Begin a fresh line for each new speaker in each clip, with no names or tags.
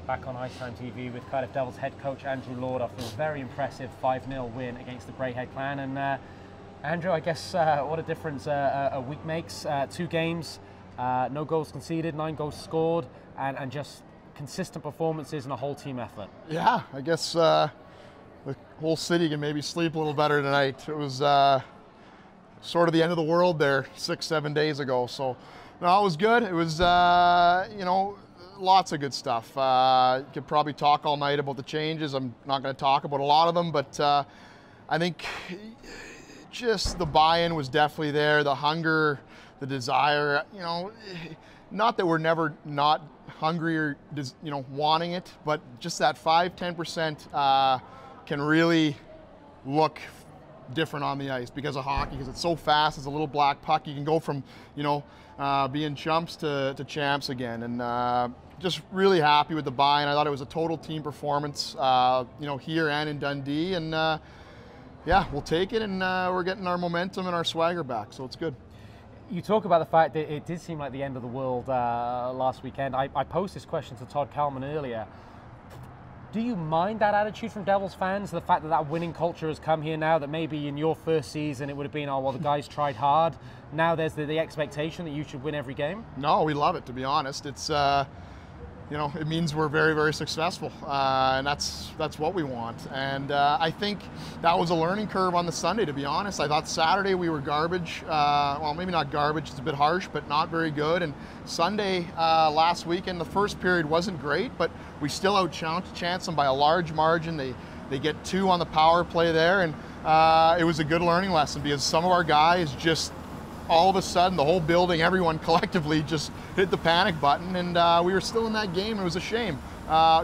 back on IceTime.TV with Cardiff Devils head coach Andrew Lord after a very impressive 5-0 win against the Greyhead Clan. And Andrew, I guess what a difference a week makes. 2 games, no goals conceded, 9 goals scored, and just consistent performances and a whole team effort.
Yeah, I guess the whole city can maybe sleep a little better tonight. It was sort of the end of the world there 6-7 days ago. So no, it was good. It was, you know, lots of good stuff. You could probably talk all night about the changes. I'm not going to talk about a lot of them, but I think just the buy-in was definitely there, the hunger, the desire, you know, not that we're never not hungry or, you know, wanting it, but just that 5-10% can really look different on the ice because of hockey, because it's so fast. It's a little black puck. You can go from, you know, being chumps to champs again. And just really happy with the buy-in. I thought it was a total team performance, you know, here and in Dundee. And yeah, we'll take it, and we're getting our momentum and our swagger back, so it's good.
You talk about the fact that it did seem like the end of the world last weekend. I posed this question to Todd Kalman earlier. Do you mind that attitude from Devils fans, the fact that that winning culture has come here now, that maybe in your first season it would have been, oh, well, the guys tried hard. Now there's the expectation that you should win every game? No,
we love it, to be honest. It's, you know, it means we're very, very successful, and that's what we want. And I think that was a learning curve on the Sunday, to be honest. I thought Saturday we were garbage. Well, maybe not garbage, it's a bit harsh, but not very good. And Sunday, last weekend, the first period wasn't great, but we still outchanced them by a large margin. They get 2 on the power play there, and it was a good learning lesson because some of our guys just, all of a sudden, the whole building, everyone collectively just hit the panic button, and we were still in that game. It was a shame.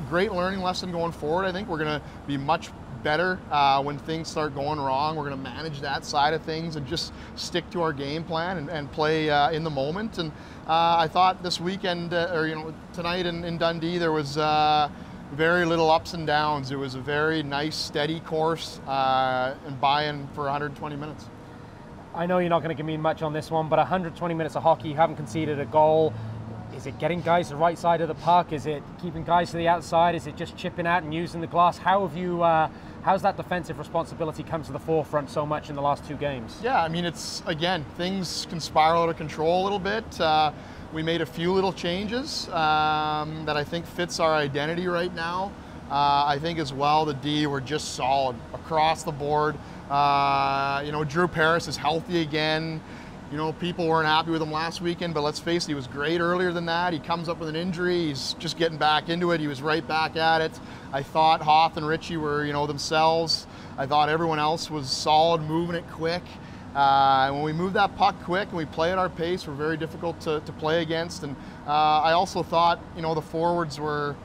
Great learning lesson going forward. I think we're going to be much better when things start going wrong. We're going to manage that side of things and just stick to our game plan and play in the moment. And I thought this weekend, or you know, tonight in Dundee, there was very little ups and downs. It was a very nice, steady course and buy-in for 120 minutes.
I know you're not going to give me much on this one, but 120 minutes of hockey, you haven't conceded a goal. Is it getting guys to the right side of the puck? Is it keeping guys to the outside? Is it just chipping out and using the glass? How have you, how's that defensive responsibility come to the forefront so much in the last 2 games?
Yeah, I mean, it's, again, things can spiral out of control a little bit. We made a few little changes that I think fits our identity right now. I think as well, the D were just solid across the board. You know, Drew Paris is healthy again. You know, people weren't happy with him last weekend, but let's face it, he was great earlier than that. He comes up with an injury, he's just getting back into it. He was right back at it. I thought Hoff and Ritchie were, you know, themselves. I thought everyone else was solid, moving it quick. And when we move that puck quick and we play at our pace, we're very difficult to play against. And I also thought, you know, the forwards were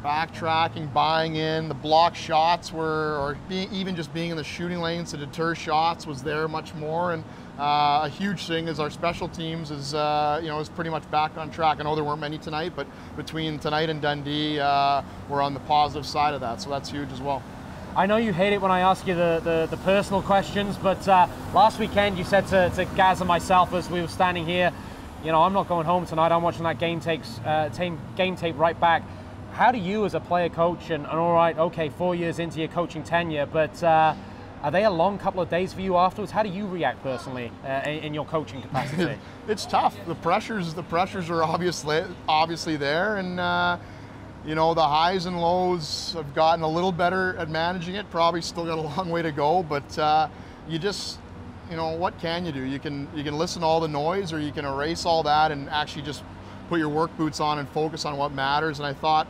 backtracking, buying in. The block shots were, or even just being in the shooting lanes to deter shots was there much more. And a huge thing is our special teams is, you know, is pretty much back on track. I know there weren't many tonight, but between tonight and Dundee, we're on the positive side of that, so that's huge as well.
I know you hate it when I ask you the personal questions, but last weekend you said to Gaz and myself as we were standing here, you know, I'm not going home tonight, I'm watching that game tape right back. How do you as a player coach, and all right, okay, 4 years into your coaching tenure, but are they a long couple of days for you afterwards? How do you react personally in your coaching capacity?
It's tough. The pressures are obviously there, and you know, the highs and lows have gotten a little better at managing it. Probably still got a long way to go, but you just, you know, what can you do? You can listen to all the noise, or you can erase all that and actually just put your work boots on and focus on what matters. And I thought,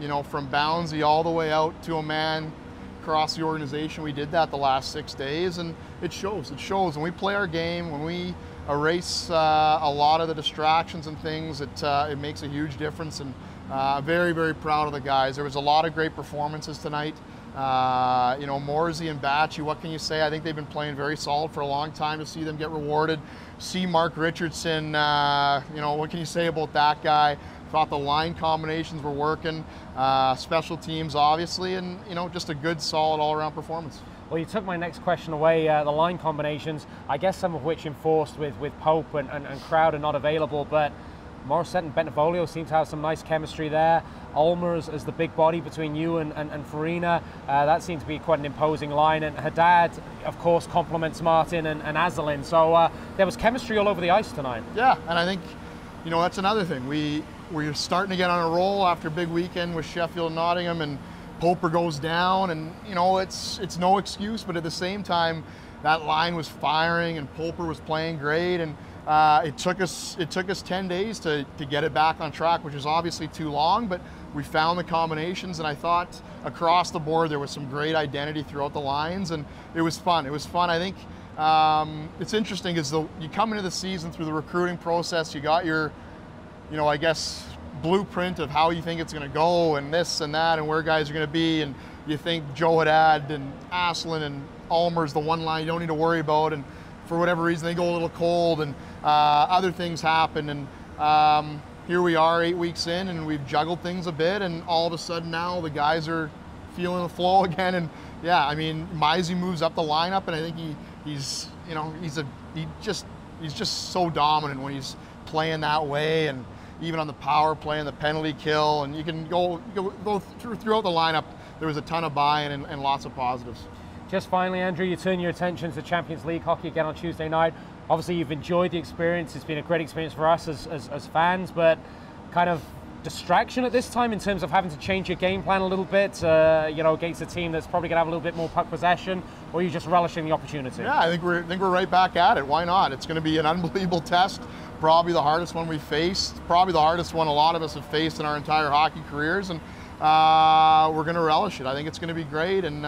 you know, from Boundsy all the way out to a man across the organization, we did that the last 6 days, and it shows. It shows when we play our game, when we erase a lot of the distractions and things, it makes a huge difference. And very, very proud of the guys. There was a lot of great performances tonight. You know, Morsey and Batchy, what can you say? I think they've been playing very solid for a long time. To see them get rewarded. See Mark Richardson, you know, what can you say about that guy? Thought the line combinations were working. Special teams, obviously, and, you know, just a good, solid all-around performance.
Well, you took my next question away, the line combinations, I guess some of which enforced with Pope and Crowder not available, but Morissette and Bentivolio seem to have some nice chemistry there. Ulmer as the big body between you and Farina. That seems to be quite an imposing line. And Haddad, of course, complements Martin and Azzelin. So there was chemistry all over the ice tonight.
Yeah, and I think, you know, that's another thing. We're starting to get on a roll after a big weekend with Sheffield and Nottingham, and Poper goes down, and you know, it's no excuse, but at the same time, that line was firing and Poper was playing great, and it took us 10 days to get it back on track, which is obviously too long, but we found the combinations, and I thought across the board there was some great identity throughout the lines, and it was fun. It was fun. I think it's interesting because you come into the season through the recruiting process, you got your, you know, I guess, blueprint of how you think it's going to go and this and that and where guys are going to be, and you think Joe Haddad and Asselin and Ulmer's the one line you don't need to worry about, and for whatever reason they go a little cold, and other things happen, and here we are 8 weeks in, and we've juggled things a bit, and all of a sudden now the guys are feeling the flow again. And yeah, I mean, Mizey moves up the lineup, and I think he's just so dominant when he's playing that way, and even on the power play and the penalty kill, and you can go throughout the lineup. There was a ton of buy-in and lots of positives.
Just finally, Andrew, you turn your attention to Champions League hockey again on Tuesday night. Obviously, you've enjoyed the experience. It's been a great experience for us as fans, but kind of distraction at this time in terms of having to change your game plan a little bit, you know, against a team that's probably going to have a little bit more puck possession, or are you just relishing the opportunity?
Yeah, I think we're right back at it. Why not? It's going to be an unbelievable test. Probably the hardest one we've faced. Probably the hardest one a lot of us have faced in our entire hockey careers, and we're going to relish it. I think it's going to be great, and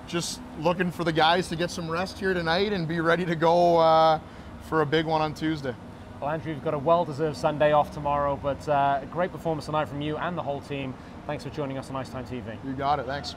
just looking for the guys to get some rest here tonight and be ready to go for a big one on Tuesday.
Well, Andrew, you've got a well-deserved Sunday off tomorrow, but a great performance tonight from you and the whole team. Thanks for joining us on IceTime.TV.
You got it. Thanks.